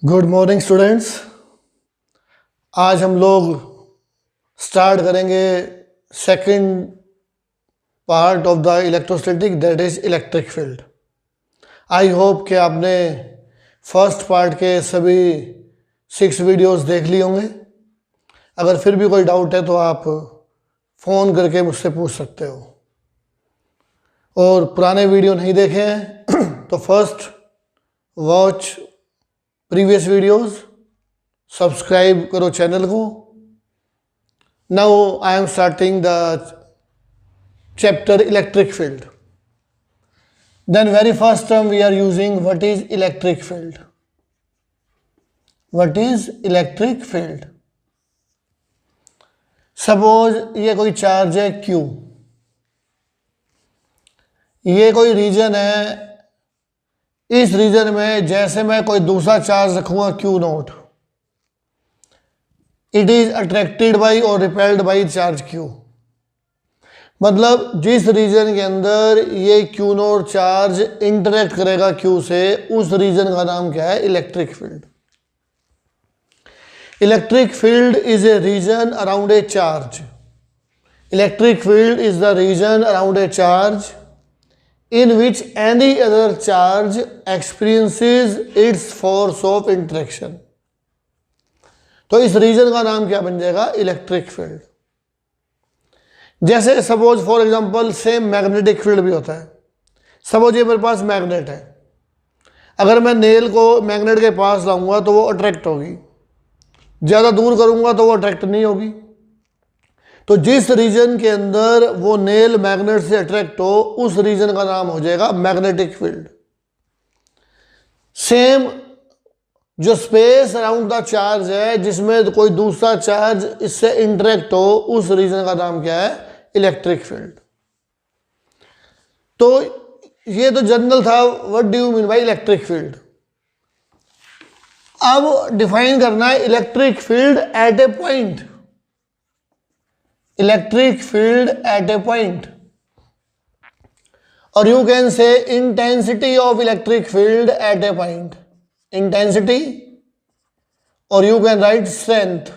Good morning students. आज हम लोग स्टार्ट करेंगे second part of the electrostatic, that is electric field. I hope कि आपने फर्स्ट पार्ट के सभी 6 वीडियोस देख लिए होंगे। अगर फिर भी कोई डाउट है तो आप फ़ोन करके मुझसे पूछ सकते हो, और पुराने वीडियो नहीं देखे हैं तो first watch previous videos, subscribe करो चैनल को। Now I am starting the chapter electric field. Then very first term we are using what is electric field. What is electric field? Suppose ये कोई charge है Q, ये कोई reason है। इस reason में जैसे मैं कोई दूसरा चार्ज रखूंगा Q0, it is attracted by और रिपेल्ड बाई चार्ज Q। मतलब जिस रीजन के अंदर ये Q0 चार्ज इंटरेक्ट करेगा Q से, उस रीजन का नाम क्या है? Electric field. Electric field is a region around a charge. Electric field is the region around a charge in which any other charge experiences its force of interaction। तो इस reason का नाम क्या बन जाएगा? Electric field. जैसे suppose for example same magnetic field भी होता है। सपोज ये मेरे पास मैग्नेट है, अगर मैं नेल को मैग्नेट के पास लाऊंगा तो वो अट्रैक्ट होगी, ज़्यादा दूर करूंगा तो वो अट्रैक्ट नहीं होगी। तो जिस रीजन के अंदर वो नेल मैग्नेट से अट्रैक्ट हो, उस रीजन का नाम हो जाएगा मैग्नेटिक फील्ड। सेम जो स्पेस अराउंड द चार्ज है, जिसमें कोई दूसरा चार्ज इससे इंटरेक्ट हो, उस रीजन का नाम क्या है? Electric field. तो ये तो जनरल था, what do you mean by electric field. अब डिफाइन करना है electric field at a point. Electric field at a point, or you can say intensity of electric field at a point. Intensity, or you can write strength.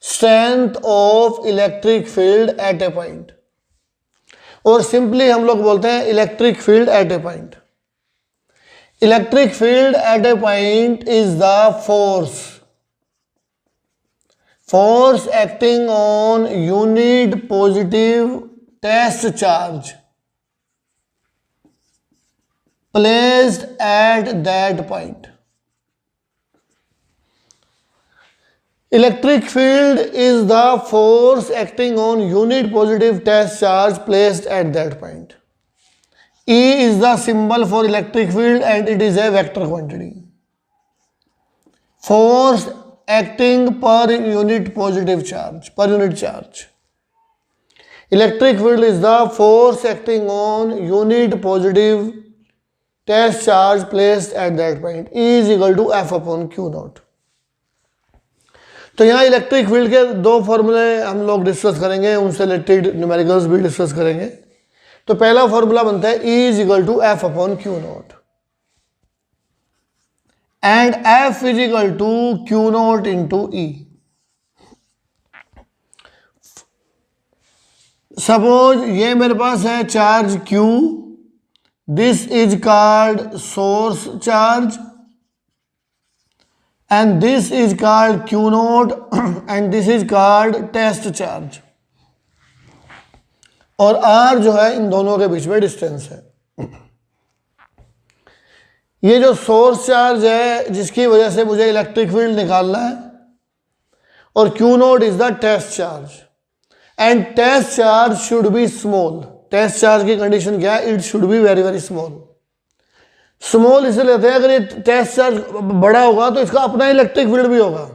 Strength of electric field at a point, और simply हम लोग बोलते हैं electric field at a point. Electric field at a point is the force acting on unit positive test charge placed at that point. Electric field is the force acting on unit positive test charge placed at that point. E is the symbol for electric field and it is a vector quantity. Force acting per unit positive charge, per unit charge. Electric field is the force acting on unit positive test charge placed at that point. E is equal to F upon Q0. तो यहाँ electric field के 2 फॉर्मूले हम लोग discuss करेंगे, उनसे related numericals भी discuss करेंगे। तो पहला फॉर्मूला बनता है E is equal to F upon Q0, and F is equal to Q0 into E. Suppose ये मेरे पास है charge Q, this is called source charge, and this is called Q0 and this is called test charge. और R जो है इन दोनों के बीच में डिस्टेंस है। ये जो सोर्स चार्ज है जिसकी वजह से मुझे इलेक्ट्रिक फील्ड निकालना है, और Q0 is the test charge, and test charge should be small. Test charge की कंडीशन क्या है? It should be very very small. Small इसलिए लेते हैं, अगर ये टेस्ट चार्ज बड़ा होगा तो इसका अपना इलेक्ट्रिक फील्ड भी होगा।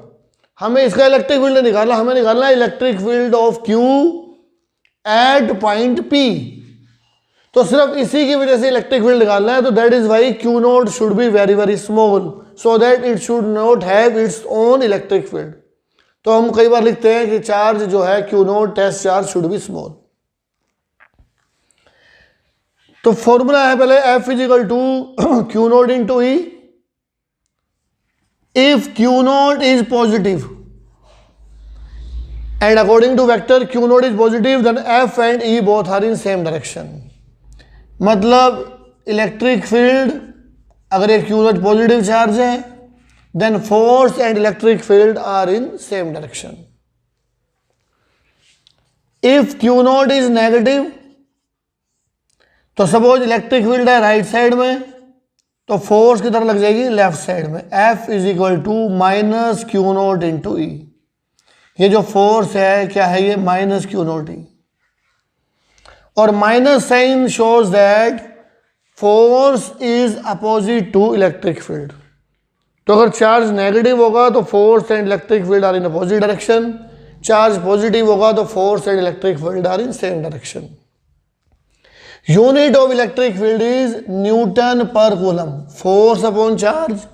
हमें इसका इलेक्ट्रिक फील्ड निकालना, हमें निकालना है electric field of Q at point P। तो सिर्फ इसी की वजह से इलेक्ट्रिक फील्ड निकालना है। तो that is why Q0 should be very very small, so that it should not have its own electric field. तो हम कई बार लिखते हैं कि चार्ज जो है Q0 test charge should be small. तो फॉर्मूला है पहले F is equal to Q0 into E, if q naught is positive and according to vector q naught is positive, then f and e both are in same direction. मतलब electric field अगर एक q naught positive charge है, then force and electric field are in same direction. If q naught is negative, तो suppose electric field है right side में, तो force किधर लग जाएगी, लेफ्ट साइड में. F is equal to minus q naught into E. ये जो फोर्स है क्या है, ये माइनस क्यू नोट ई. और minus sign shows that force is opposite to electric field. तो अगर चार्ज नेगेटिव होगा तो force and electric field are in opposite direction. Charge positive होगा तो force and electric field are in same direction. Unit of electric field is newton per coulomb. Force upon charge,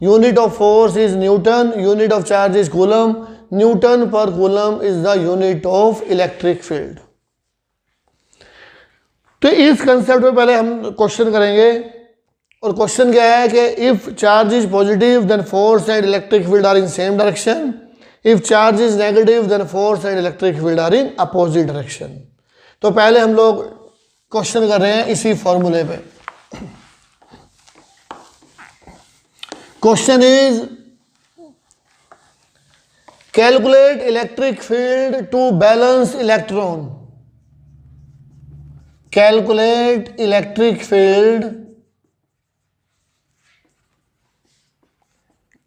unit of force is newton, unit of charge is coulomb. Newton per coulomb is the unit of electric field. तो इस concept में पहले हम question करेंगे. और question क्या है कि if charge is positive then force and electric field are in same direction. If charge is negative then force and electric field are in opposite direction. तो पहले हम लोग क्वेश्चन कर रहे हैं इसी फॉर्मूले पे. Question is calculate electric field to balance electron. Calculate electric field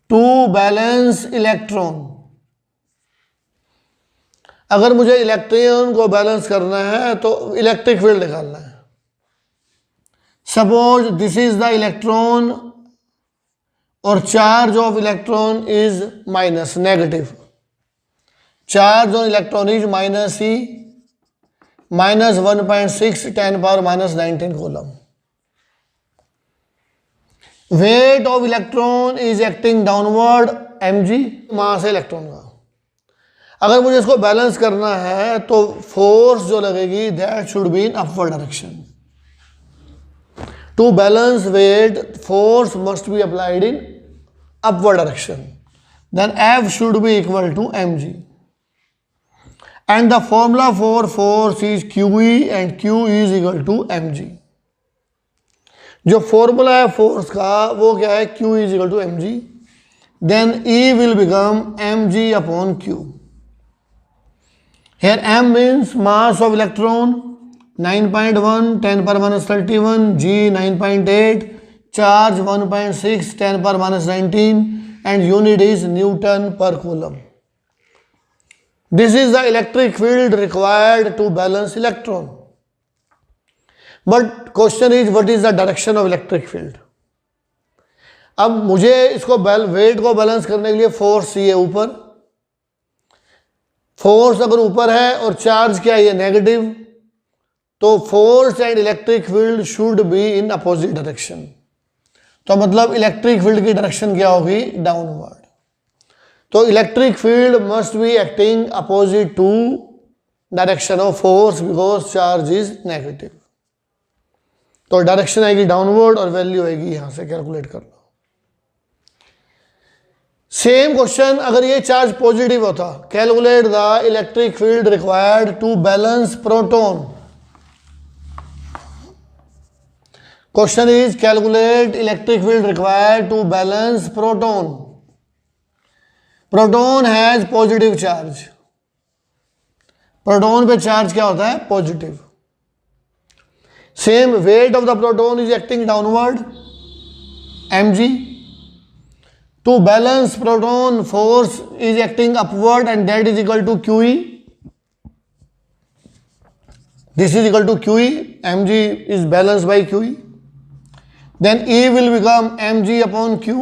to balance electron. अगर मुझे इलेक्ट्रॉन को बैलेंस करना है तो इलेक्ट्रिक फील्ड निकालना है. Suppose this is the electron और charge of electron is minus, negative. Charge on electron is minus E, minus 1.6 10 power minus 19 coulomb. Weight of electron is acting downward mg, mass है electron का. अगर मुझे इसको balance करना है तो force जो लगेगी that should be in upward direction. To balance weight force must be applied in upward direction. Then F should be equal to mg. And the formula for force is QE and Q is equal to mg. जो formula है force का वो क्या है, Q is equal to mg. Then E will become mg upon Q. Here m means mass of electron 9.1 10 power minus 31, G 9.8, charge 1.6 10 power minus 19 and unit is Newton per coulomb. This is the electric field required to balance electron. But question is what is the direction of electric field? अब मुझे इसको wait को balance करने के लिए force चाहिए ऊपर. Force अगर ऊपर है और चार्ज क्या है, नेगेटिव, तो force and electric field should be in opposite direction. तो मतलब इलेक्ट्रिक फील्ड की डायरेक्शन क्या होगी, डाउनवर्ड. तो electric field must be acting opposite to direction of force because charge is negative. तो डायरेक्शन आएगी डाउनवर्ड और वैल्यू आएगी यहां से कैलकुलेट करना. सेम क्वेश्चन अगर ये चार्ज पॉजिटिव होता, calculate the electric field required to balance proton. Question is calculate electric field required to balance proton. Proton has positive charge. Proton पे चार्ज क्या होता है, positive. Same weight of the proton is acting downward, mg. To balance proton, force is acting upward and that is equal to QE. This is equal to QE. mg is balanced by QE. Then E will become mg upon Q.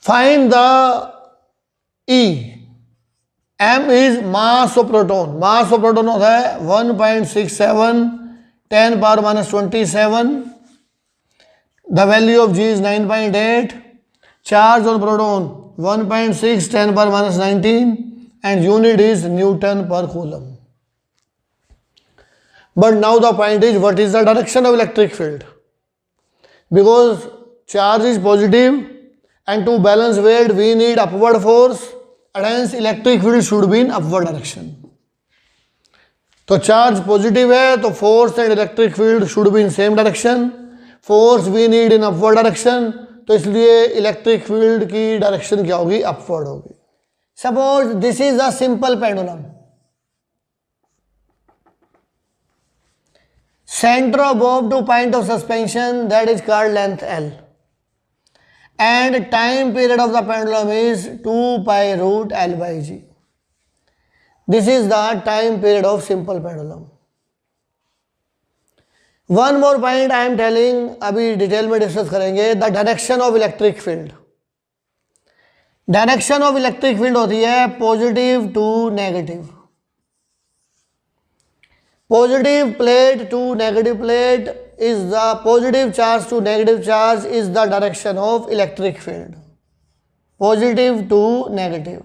Find the E. M is mass of proton. Mass of proton होता है 1.67 10 power minus 27. The value of G is 9.8. Charge on proton 1.6 10 power minus 19 and unit is Newton per coulomb. But now the point is what is the direction of electric field? because charge is positive and to balance weight we need upward force and hence electric field should be in upward direction. तो charge positive है तो force and electric field should be in same direction. Force we need in upward direction, तो इसलिए electric field की direction क्या होगी, upward होगी. Suppose this is a simple pendulum. Center of bob to point of suspension, that is called length L, and time period of the pendulum is 2 pi root L by G. This is the time period of simple pendulum. One more point I am telling, अभी detail में discuss करेंगे. The direction of electric field. Direction of electric field होती है positive to negative. Positive plate to negative plate is the positive charge to negative charge is the direction of electric field. Positive to negative.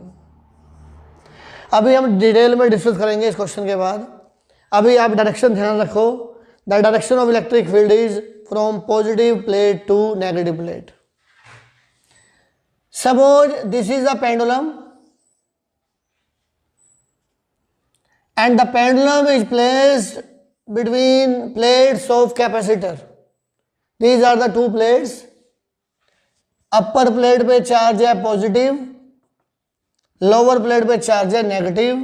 अभी हम detail में discuss करेंगे इस question के बाद. अभी आप डायरेक्शन ध्यान रखो. The direction of electric field is from positive plate to negative plate. Suppose this is a pendulum and the pendulum is placed between plates of capacitor. These are the two plates. Upper plate पे charge है positive, lower plate पे charge है negative.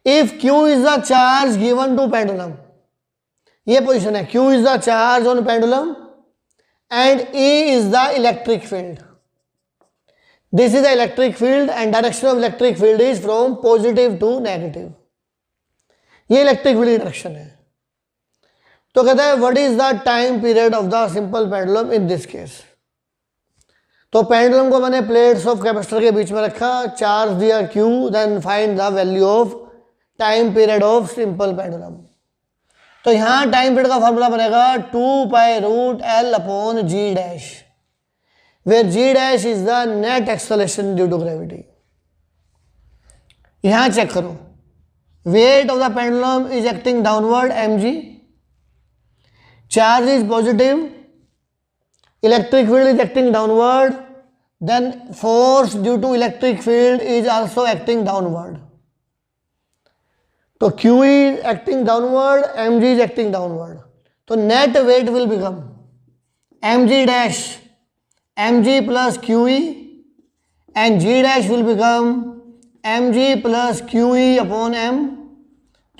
If Q is the charge given to pendulum, ये position है. Q is the charge on pendulum and E is the electric field. This is the electric field and direction of electric field is from positive to negative. ये electric field की direction है. तो कहता है what is the time period of the simple pendulum in this case. तो pendulum को मैंने plates of capacitor के बीच में रखा, चार्ज दिया Q, then find the value of time period of simple pendulum. तो यहाँ टाइम पीरियड का फॉर्मूला बनेगा 2 pi root L upon G dash, where G dash is the net acceleration due to gravity. यहाँ check करो. Weight of the pendulum is acting downward mg. Charge is positive. Electric field is acting downward. Then force due to electric field is also acting downward. तो Q is acting downward, mg is acting downward. तो net weight will become mg dash mg plus qe and g dash will become mg plus qe upon m.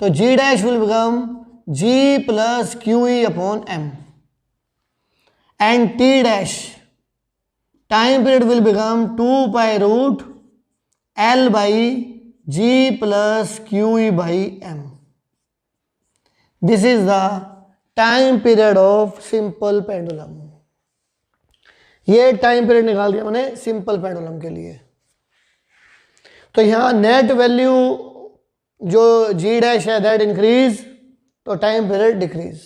तो g dash will become g plus qe upon m and t dash time period will become 2 pi root L by g plus qe by m. This is the time period of simple pendulum. ये time period निकाल दिया मैंने simple pendulum के लिए. तो यहाँ net value जो G dash है दैट इंक्रीज, तो time period decrease.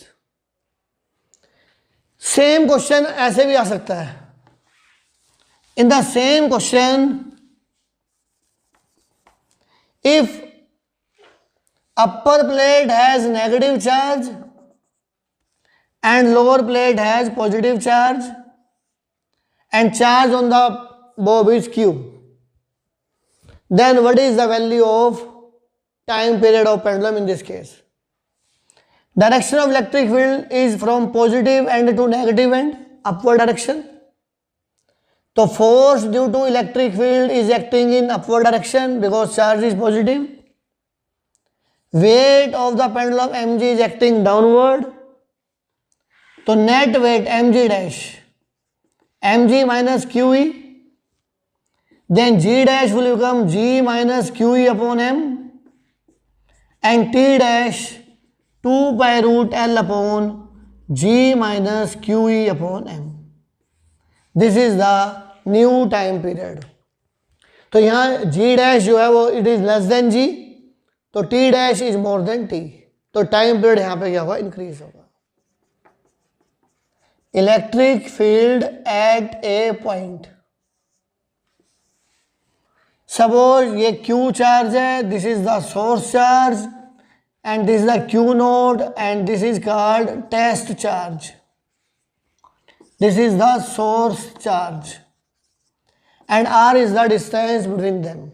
Same question ऐसे भी आ सकता है. In the same question if upper plate has negative charge and lower plate has positive charge and charge on the bob is Q, then what is the value of time period of pendulum in this case? Direction of electric field is from positive end to negative end, upward direction. So force due to electric field is acting in upward direction because charge is positive. Weight of the pendulum mg is acting downward. So net weight mg dash mg minus qe, then g dash will become g minus qe upon m and t dash 2 pi root L upon g minus qe upon m. This is the new time period. तो यहाँ g dash जो है वो it is less than g, तो t dash is more than t, तो time period यहाँ पे क्या होगा, इंक्रीज होगा. Electric field at a point. Suppose ये Q चार्ज है, this is the source charge and this is the Q node, and this is called test charge. This is the source charge, and R is the distance between them.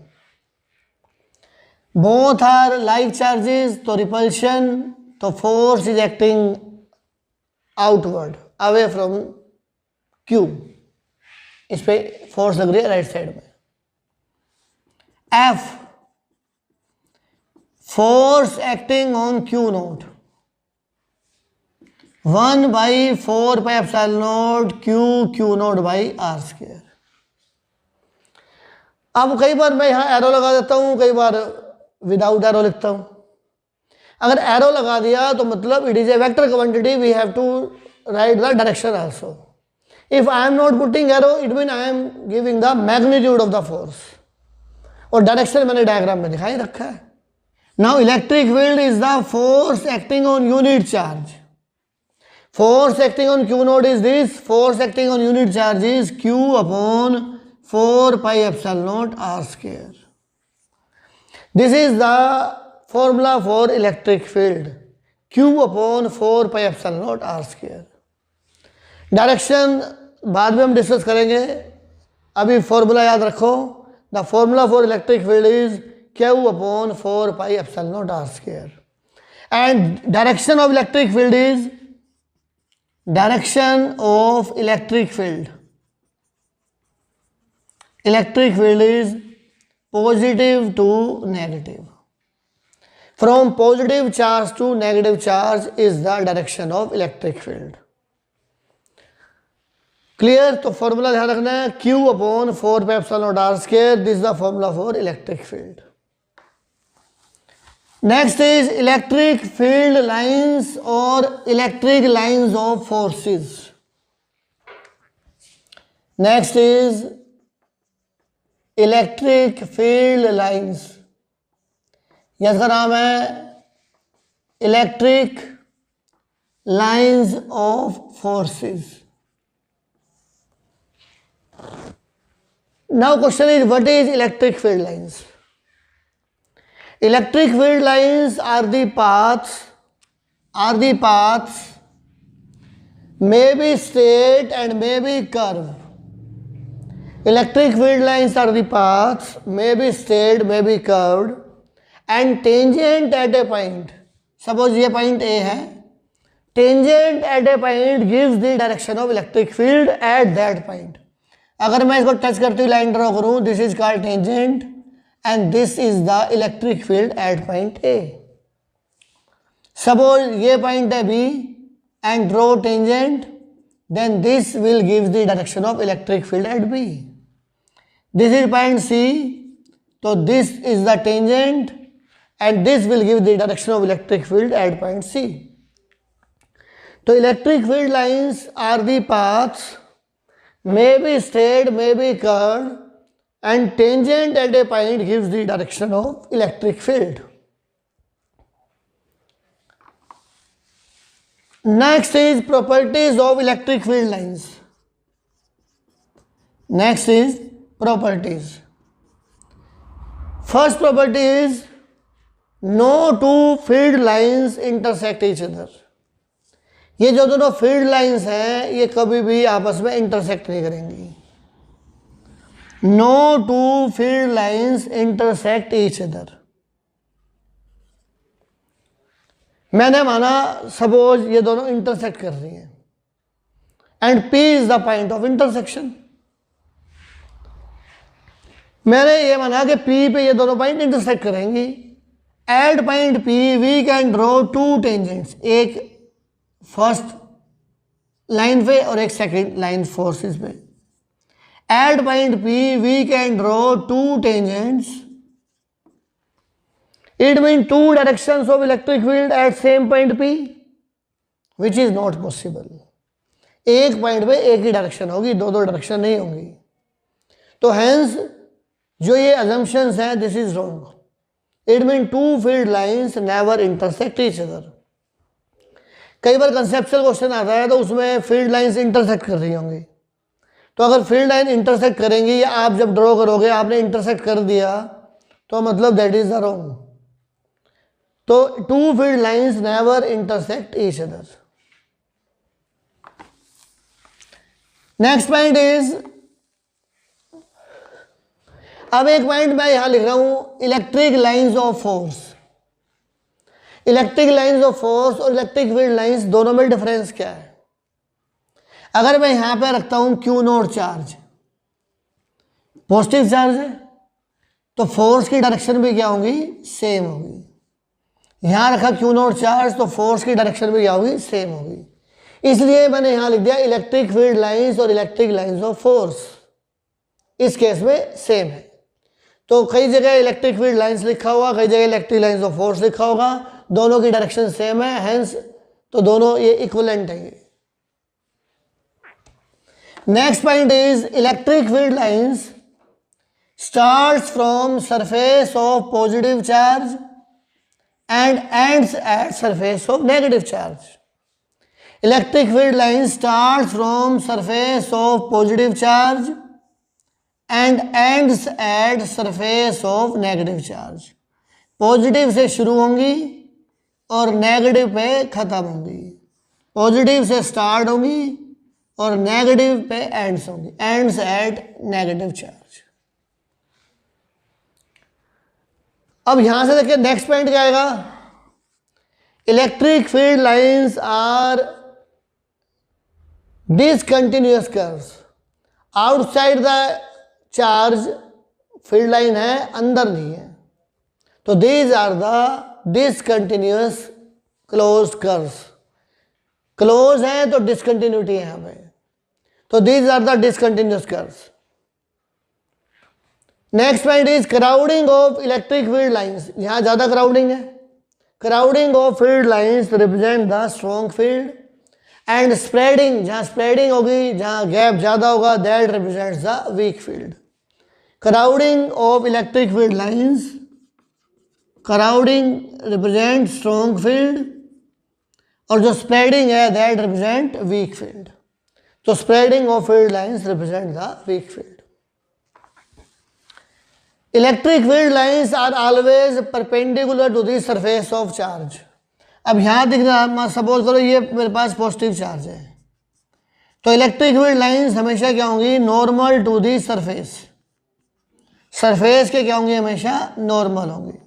Both are like charges, तो repulsion, तो force is acting outward, away from Q. इस पे force लग रही है right side में. F, force acting on Q node, 1/4πε0 Q node by R square. अब कई बार मैं यहाँ एरो लगा देता हूँ, कई बार विदाउट एरो लिखता हूँ. अगर एरो लगा दिया तो मतलब it is a vector quantity, we have to write the direction also. If I am not putting arrow, it means I am giving the magnitude of the force. और direction मैंने diagram में दिखाई रखा है. Now electric field is the force acting on unit charge. Force acting on Q node is this. Force acting on unit charge is Q upon 4πε0 R square. This is the formula for electric field. Q upon 4πε0 R square. Direction बाद में हम discuss करेंगे, अभी formula याद रखो. The formula for electric field is Q upon 4πε0 R square, and direction of electric field is direction of electric field. Electric field is positive to negative. From positive charge to negative charge is the direction of electric field. Clear. तो formula ध्यान रखना है, Q upon 4πε0 R square. This is the formula for electric field. Next is electric field lines और electric lines of forces. Next is electric field lines. इसका नाम है electric lines of forces. Now question is, what is electric field lines? Electric field lines are the paths may be straight and may be curved. Electric field lines are the paths may be straight, may be curved and tangent at a point. Suppose ये point A है, tangent at a point gives the direction of electric field at that point. अगर मैं इसको touch करते हुए line draw करूं, this is called tangent and this is the electric field at point A. Suppose ये point है B and draw tangent, then this will give the direction of electric field at B. This is point C, तो this is the tangent and this will give the direction of electric field at point C. तो electric field lines are the paths may be straight, may be curved, and tangent at a point gives the direction of electric field. Next is properties of electric field lines. Next is properties. First property is no two field lines intersect each other. ये जो दोनों field lines हैं ये कभी भी आपस में intersect नहीं करेंगी. No two field lines intersect each other. मैंने माना सपोज ये दोनों इंटरसेक्ट कर रही हैं and P is the point of intersection. मैंने ये माना कि P पे ये दोनों पॉइंट इंटरसेक्ट करेंगी. At point P we can draw two tangents, एक फर्स्ट लाइन पे और एक सेकंड लाइन फोर्सेस पे. At point P we can draw two tangents. It mean two directions of electric field eight same point P, which is not possible. एक point पे एक ही direction होगी, दो डायरेक्शन नहीं होंगी. तो हेंस जो ये अजम्पशंस हैं, this is wrong. It mean two field lines never intersect each other. कई बार कंसेप्चुअल क्वेश्चन आता है तो उसमें फील्ड लाइंस इंटरसेक्ट कर रही होंगी. तो अगर फील्ड लाइन इंटरसेक्ट करेंगी या आप जब ड्रॉ करोगे आपने इंटरसेक्ट कर दिया तो मतलब दैट इज द रॉन्ग. तो two field lines never intersect each other. Next point is, अब एक पॉइंट मैं यहां लिख रहा हूं, electric lines of force. Electric lines of force और इलेक्ट्रिक फील्ड लाइंस दोनों में डिफरेंस क्या है? अगर मैं यहां पे रखता हूं Q note charge, positive charge है, तो फोर्स की डायरेक्शन भी क्या होगी? सेम होगी. यहां रखा क्यू नोट चार्ज, तो फोर्स की डायरेक्शन भी क्या होगी? सेम होगी. इसलिए मैंने यहां लिख दिया इलेक्ट्रिक फील्ड लाइंस और इलेक्ट्रिक लाइंस ऑफ फोर्स इस केस में सेम है. तो कई जगह इलेक्ट्रिक फील्ड लाइंस लिखा होगा, कई जगह इलेक्ट्रिक लाइंस ऑफ फोर्स लिखा होगा, दोनों की डायरेक्शन सेम है, हेंस तो दोनों ये इक्विवेलेंट है. Next point is, electric field lines starts from surface of positive charge and ends at surface of negative charge. Electric field line starts from surface of positive charge and ends at surface of negative charge. Positive से शुरू होंगी और negative पे खत्म होंगी. Positive से start होंगी और नेगेटिव पे एंड्स होंगी. Ends at negative charge. अब यहां से देखिए नेक्स्ट पॉइंट क्या आएगा? Electric field lines are discontinuous curves. Outside the charge field line है, अंदर नहीं है, तो these are the discontinuous closed curves. Close है तो डिसकंटिन्यूटी है यहां पे, तो these are the discontinuous curves. Next point is crowding of electric field lines. यहां ज्यादा क्राउडिंग है. Crowding of field lines represent the strong field and spreading, जहां स्प्रेडिंग होगी, जहां गैप ज्यादा होगा, that represents the weak field. Crowding of electric field lines, crowding represent strong field और जो स्प्रेडिंग है दैट रिप्रेजेंट वीक फील्ड. तो spreading of field lines represent the weak field. Electric field lines are always perpendicular to the surface of charge. अब यहां दिख रहा, suppose करो ये मेरे पास पॉजिटिव चार्ज है, तो इलेक्ट्रिक फील्ड लाइंस हमेशा क्या होंगी? Normal to the surface. Surface के क्या होंगी? हमेशा नॉर्मल होंगी.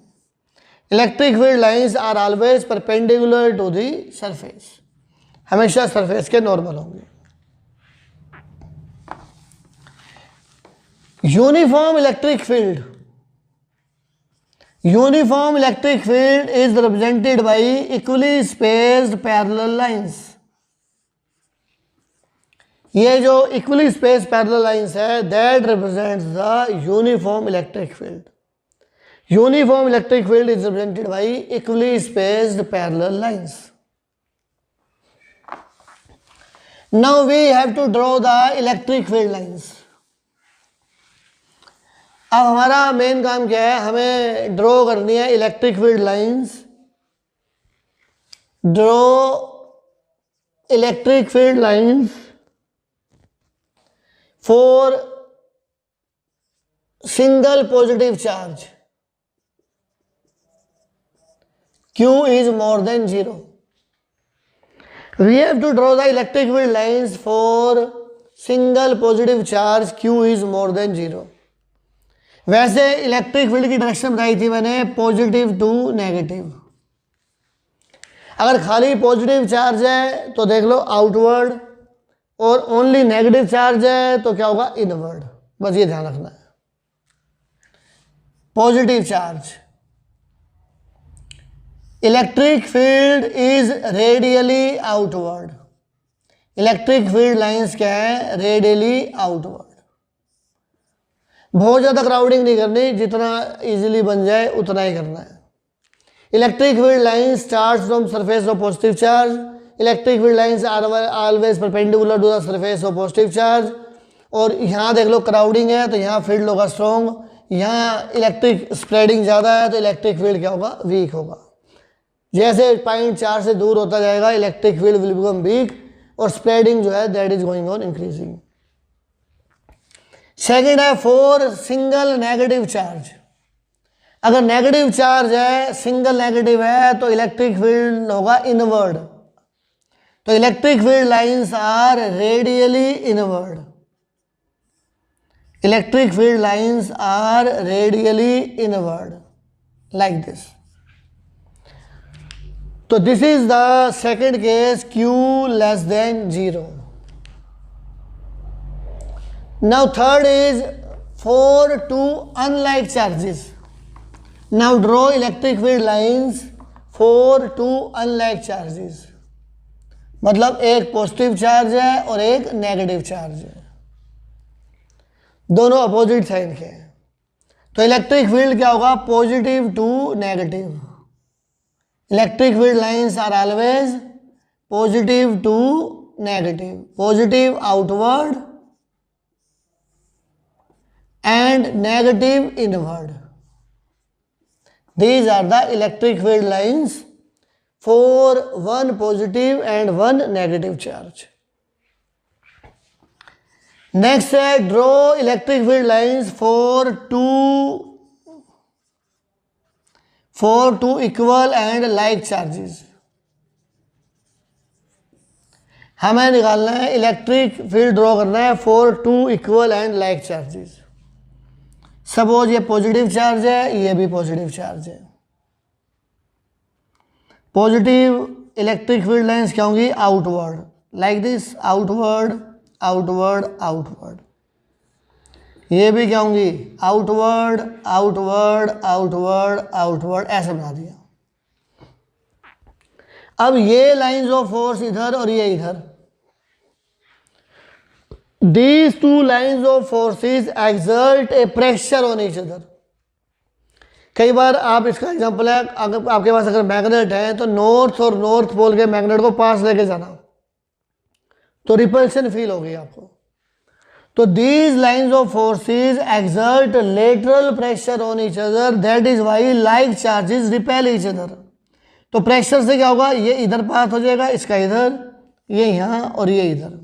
Electric field lines are always perpendicular to the surface, हमेशा सरफेस के नॉर्मल होंगे. Uniform electric field. Uniform electric field is represented by equally spaced parallel lines. ये जो equally spaced parallel lines है, that represents the uniform electric field. Uniform electric field is represented by equally spaced parallel lines. Now we have to draw the electric field lines. अब हमारा main काम क्या है? हमें draw करनी है electric field lines. Draw electric field lines for single positive charge Q is more than 0. We have to draw the electric field lines for single positive charge Q is more than 0. वैसे electric field की direction बताई थी मैंने, positive to negative. अगर खाली positive charge है तो देख लो आउटवर्ड, और ओनली नेगेटिव चार्ज है तो क्या होगा? इनवर्ड. बस ये ध्यान रखना है. Positive charge, electric field is radially outward. Electric field lines क्या है? Radially outward. बहुत ज़्यादा क्राउडिंग नहीं करनी, जितना इजीली बन जाए उतना ही करना है. Electric field line starts from surface of positive charge. Electric field lines are always perpendicular to the surface of positive charge. और यहाँ देख लो क्राउडिंग है तो यहाँ फील्ड होगा स्ट्रॉन्ग, यहाँ इलेक्ट्रिक स्प्रेडिंग ज़्यादा है तो इलेक्ट्रिक फील्ड क्या होगा? वीक होगा. जैसे पॉइंट 4 से दूर होता जाएगा electric field will become weak, और स्प्रेडिंग जो है that is going on increasing. Second है फॉर सिंगल नेगेटिव चार्ज. अगर नेगेटिव चार्ज है, सिंगल नेगेटिव है, तो इलेक्ट्रिक फील्ड होगा इनवर्ड। तो electric field lines are radially inward. Electric field lines are radially inward like this. तो this is the second case, Q less than 0. Now third is for two unlike charges. Now draw electric field lines for two unlike charges. मतलब एक positive charge है और एक negative charge है, दोनों opposite sign के हैं। तो इलेक्ट्रिक फील्ड क्या होगा? Positive to negative. Electric field lines are always positive to negative, positive outward and negative inward. These are the electric field lines for one positive and one negative charge. Next है draw electric field lines for two equal and like charges. हमें निकालना है electric field draw करना है for two equal and like charges. Suppose ये positive charge है, ये भी पॉजिटिव चार्ज है। पॉजिटिव इलेक्ट्रिक फील्ड लाइंस क्या होंगी? Outward, like this, outward outward outward. ये भी क्या होंगी? आउटवर्ड आउटवर्ड आउटवर्ड आउटवर्ड, ऐसे बना दिया। अब ये लाइंस ऑफ फोर्स इधर और ये इधर, these two lines of forces exert a pressure on each other. कई बार आप इसका एग्जांपल है, अगर आपके पास अगर मैग्नेट है तो नॉर्थ और नॉर्थ पोल के मैग्नेट को पास लेके जाना तो रिपल्शन फील होगी आपको। तो these lines of forces exert lateral pressure on each other, that is why like charges repel each other. तो प्रेशर से क्या होगा? ये इधर पास हो जाएगा, इसका इधर, ये यहाँ और ये इधर।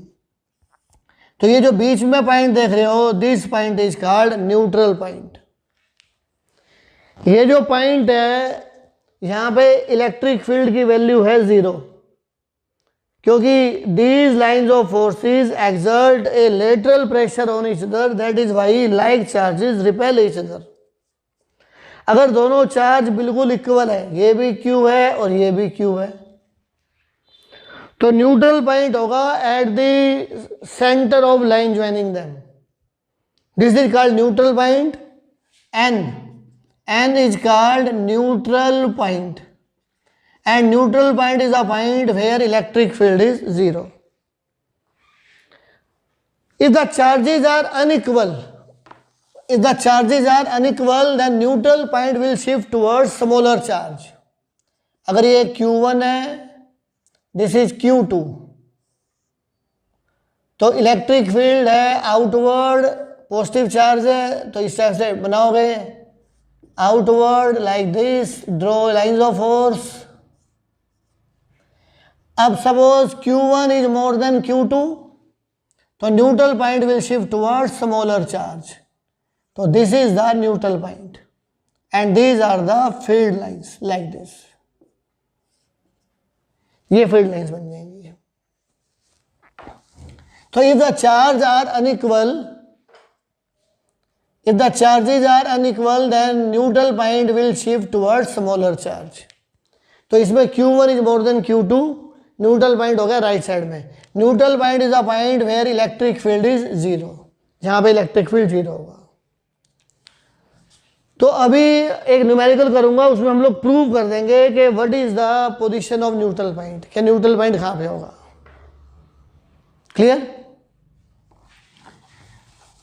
तो ये जो बीच में पॉइंट देख रहे हो, this point is called neutral point. ये जो पॉइंट है यहाँ पे इलेक्ट्रिक फील्ड की वैल्यू है 0, क्योंकि these lines of forces exert A lateral pressure on each other, that is why like charges repel each other. अगर दोनों चार्ज बिल्कुल इक्वल है, ये भी Q है और ये भी Q है, तो न्यूट्रल पॉइंट होगा eight the centre of line joining them. This is called neutral point. N is called neutral point, and neutral point is a point where electric field is 0. If the charges are unequal, then neutral point will shift towards smaller charge. अगर ये Q1 है, this is Q2, तो electric field है outward, positive charge है, तो इस type से बनाओगे outward like this, draw lines of force. अब suppose Q1 is more than Q2, तो neutral point will shift toward smaller charge, तो this is the neutral point and these are the field lines like this. ये field lines बन जाएंगी। तो if the charge are unequal, if the charges are unequal, then neutral point will shift towards smaller charge. तो इसमें Q1 is more than Q2, neutral point हो गया right side में। Neutral point is a point where electric field is 0, जहां पे electric field 0 होगा। तो अभी एक न्यूमेरिकल करूंगा, उसमें हम लोग प्रूव कर देंगे कि what is the position of neutral point, क्या न्यूट्रल पॉइंट कहां पे होगा। क्लियर?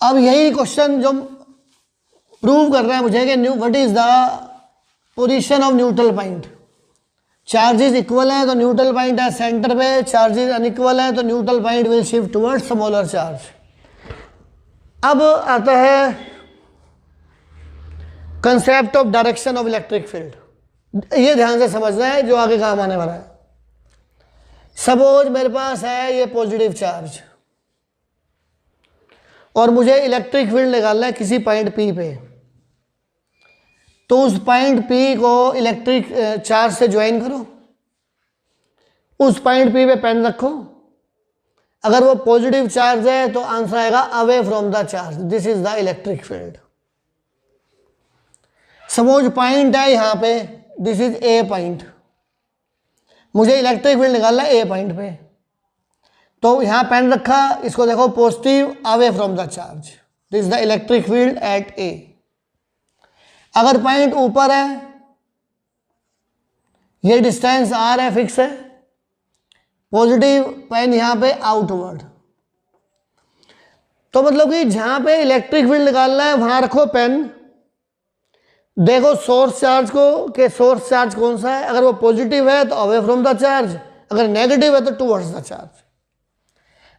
अब यही क्वेश्चन जो प्रूव कर रहा है मुझे कि what is the position of neutral point. Charges equal है तो न्यूट्रल पॉइंट है सेंटर पे, चार्जेस अनइक्वल है तो neutral point will shift towards smaller charge. अब आता है concept of direction of electric field. ये ध्यान से समझना है जो आगे काम आने वाला है। सपोज मेरे पास है ये पॉजिटिव चार्ज और मुझे इलेक्ट्रिक फील्ड निकालना है किसी पॉइंट P पे। तो उस पॉइंट P को इलेक्ट्रिक चार्ज से ज्वाइन करो, उस पॉइंट P पे पेन रखो, अगर वो पॉजिटिव चार्ज है तो आंसर आएगा away from the charge, this is the electric field. Suppose point है यहाँ पे, दिस इज ए पॉइंट, मुझे इलेक्ट्रिक फील्ड निकालना है ए पॉइंट पे, तो यहाँ पेन रखा, इसको देखो positive away from the charge, this is the electric field at A. अगर पॉइंट ऊपर है, ये डिस्टेंस आर है, फिक्स है, पॉजिटिव पेन यहाँ पे आउटवर्ड, तो मतलब कि जहां पे इलेक्ट्रिक फील्ड निकालना है वहां रखो पेन, देखो सोर्स चार्ज को कि सोर्स चार्ज कौन सा है, अगर वो पॉजिटिव है तो अवे फ्रॉम द चार्ज, अगर नेगेटिव है तो टुवर्ड्स द चार्ज।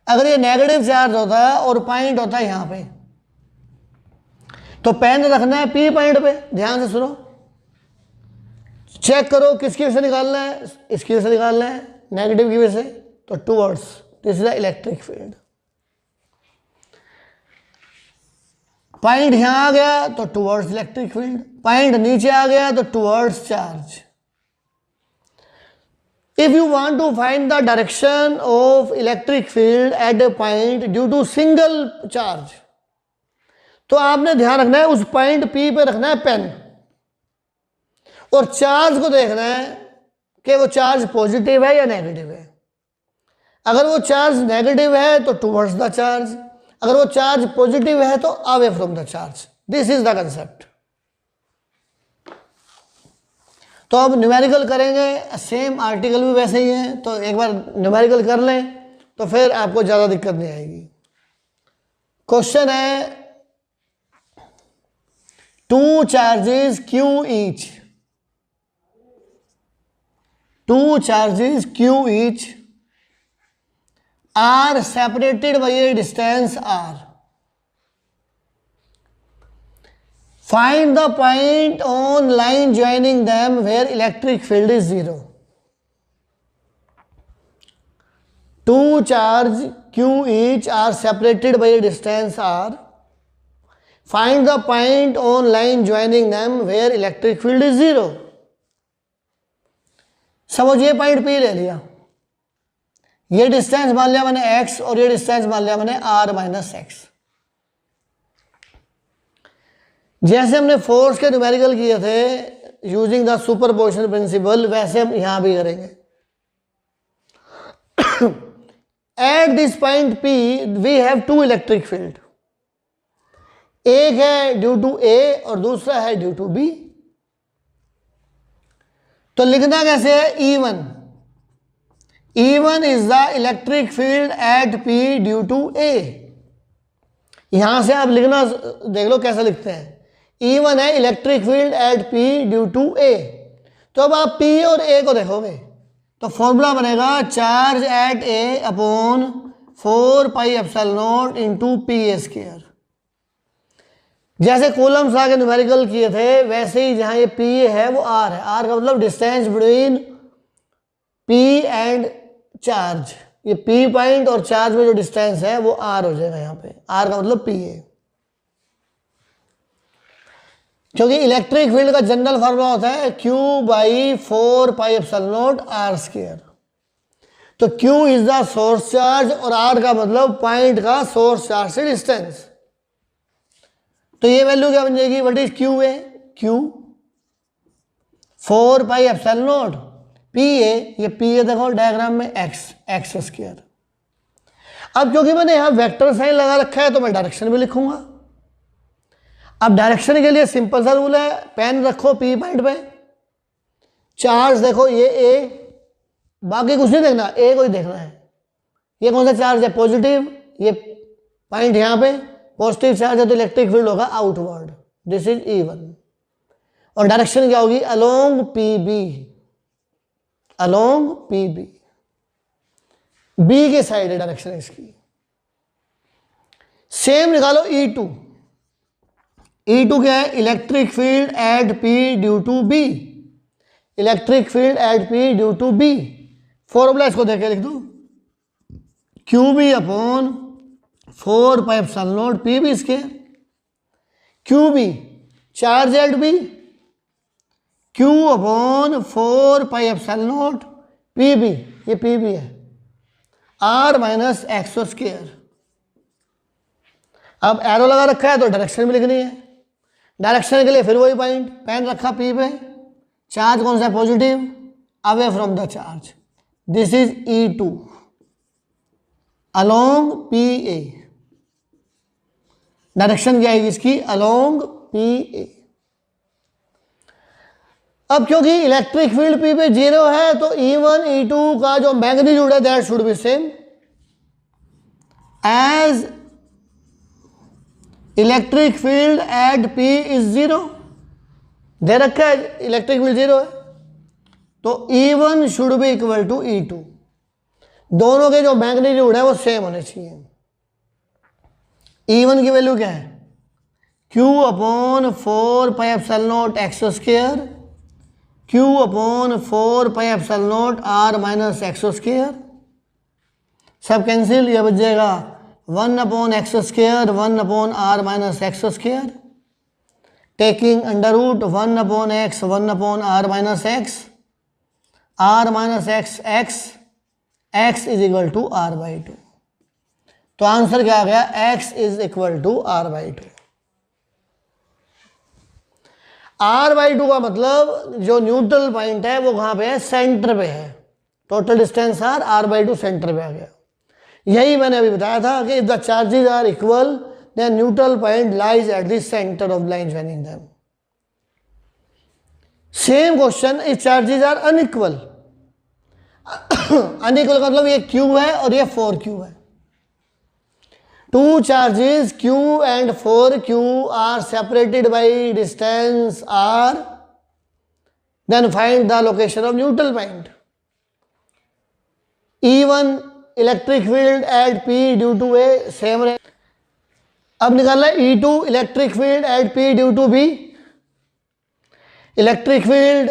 अगर ये नेगेटिव चार्ज होता है और पॉइंट होता है यहाँ पे, तो पेन रखना है पी पॉइंट पे, ध्यान से सुनो, चेक करो किसकी वजह से निकालना है, इसकी वजह से निकालना है, नेगेटिव की वजह से, तो towards, this is the electric field. Point यहां आ गया तो टुवर्ड्स इलेक्ट्रिक फील्ड, पॉइंट नीचे आ गया तो towards charge. If you want to find the direction of electric field at a point due to single charge, तो आपने ध्यान रखना है उस पॉइंट पी पे रखना है पेन, और चार्ज को देखना है कि वो चार्ज पॉजिटिव है या नेगेटिव है। अगर वो चार्ज नेगेटिव है तो टुवर्ड्स द चार्ज, अगर वो चार्ज पॉजिटिव है तो away from the charge, this is the concept. तो अब न्यूमेरिकल करेंगे, सेम आर्टिकल भी वैसे ही है, तो एक बार न्यूमेरिकल कर लें तो फिर आपको ज़्यादा दिक्कत नहीं आएगी। क्वेश्चन है two charges Q each, two charges q each are separated by a distance r. Find the point on line joining them where electric field is 0. Two charges q each are separated by a distance r. Find the point on line joining them where electric field is 0. Suppose ये point P ले लिया, ये distance मान लिया मैंने x और ये distance मान लिया मैंने r माइनस एक्स। जैसे हमने फोर्स के न्यूमेरिकल किए थे यूजिंग द सुपरपोजिशन प्रिंसिपल, वैसे हम यहां भी करेंगे। At this point P we have two electric field, एक है ड्यू टू A और दूसरा है ड्यू टू B। तो लिखना कैसे है, E1, E1 is the electric field at P due to A। यहां से आप लिखना देख लो कैसे लिखते हैं, E1 है electric field at P due to A। तो अब आप P और A को देखोगे तो फॉर्मूला बनेगा charge at A upon 4 pi epsilon not into PA square. जैसे कॉलम्स आगे न्यूमेरिकल किए थे वैसे ही जहां ये P है वो R है, R का मतलब distance between P and charge, ये P पॉइंट और चार्ज में जो डिस्टेंस है वो R हो जाएगा, यहाँ पे R का मतलब P है। क्योंकि इलेक्ट्रिक फील्ड का जनरल फार्मूला होता है Q by 4 pi epsilon naught R square. तो Q is the source charge और R का मतलब पॉइंट का सोर्स चार्ज से डिस्टेंस। तो ये वैल्यू क्या बन जाएगी, व्हाट इज Q है, Q 4 pi epsilon not P है, ये P है देखो डायग्राम में एक्स स्क्वायर। अब क्योंकि मैंने यहाँ वेक्टर साइन लगा रखा है तो मैं डायरेक्शन भी लिखूंगा। अब डायरेक्शन के लिए सिंपल सा रूल है, पेन रखो P पॉइंट पे, चार्ज देखो ये A, बाकी कुछ नहीं देखना, A को ही देखना है। ये कौन सा चार्ज है, पॉजिटिव, ये पॉइंट यहाँ पे पॉजिटिव चार्ज है तो इलेक्ट्रिक फील्ड होगा आउटवर्ड, दिस इज E1। और डायरेक्शन क्या होगी, along PB, along PB, B के साइड है डायरेक्शन इसकी। सेम निकालो E2, E2 क्या है, electric field at P due to B, electric field at P due to B। Formula इसको देख के लिख दो, QB upon 4 pi epsilon naught PB square. QB charge at B Q upon 4 pi epsilon naught P B, ये P B है, R minus x square. अब arrow लगा रखा है तो डायरेक्शन भी लिखनी है। डायरेक्शन के लिए फिर वही पॉइंट, पेन रखा पी पे, चार्ज कौन सा है, positive, away from the charge, this is E2 along P A. Direction क्या आएगी इसकी, अलोंग पी ए। अब क्योंकि इलेक्ट्रिक फील्ड पी पे 0 है तो E1 E2 का जो मैग्नीट्यूड है that should be same as electric field at P is 0। दे रखा है इलेक्ट्रिक फील्ड 0 है तो E1 should be equal to E2। दोनों के जो मैग्नीट्यूड है वो सेम होने चाहिए। E1 की वैल्यू क्या है, Q upon 4 pi epsilon naught x square, Q upon 4 pi epsilon naught R minus x square, सब कैंसिल, ये बच जाएगा 1 upon x square 1 upon R minus x square, taking under root 1 upon x 1 upon R minus x, R minus x x is equal to R by 2। तो answer क्या आ गया, x is equal to R by 2। R by 2 का मतलब जो neutral point है वो कहाँ पे है, सेंटर पे है। Total distance R by 2 centre पे आ गया। यही मैंने अभी बताया था कि if the charges are equal then neutral point lies at the centre of line joining them. Same question if charges are unequal. Unequal का मतलब ये Q है और ये 4Q है। Two charges Q and 4Q are separated by distance R, then find the location of neutral point. E1 electric field at P due to A same है। अब निकालना है E2 electric field at P due to B। Electric field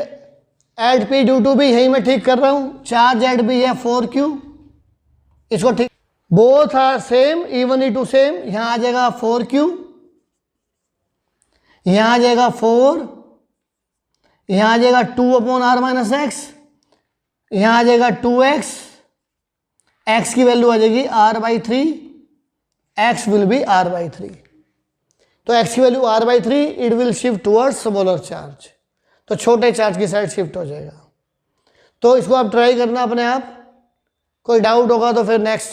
at P due to B, यही मैं ठीक कर रहा हूं, चार्ज एट B है 4Q, इसको ठीक, both are same, E1 E2 same, यहां आ जाएगा 4Q, यहां आ जाएगा 4, यहां आ जाएगा 2 अपॉन R माइनस एक्स, यहां आ जाएगा 2x, x की वैल्यू आ जाएगी R by 3, x will be R by 3। तो x की value R by 3, it will shift towards smaller charge, तो छोटे चार्ज की साइड शिफ्ट हो जाएगा। तो इसको आप ट्राई करना अपने आप, कोई डाउट होगा तो फिर नेक्स्ट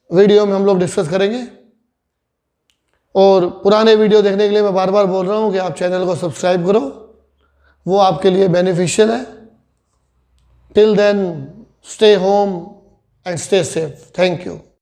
वीडियो में हम लोग डिस्कस करेंगे। और पुराने वीडियो देखने के लिए मैं बार बार बोल रहा हूँ कि आप चैनल को सब्सक्राइब करो, वो आपके लिए बेनिफिशियल है। Till then stay home and stay safe. Thank you.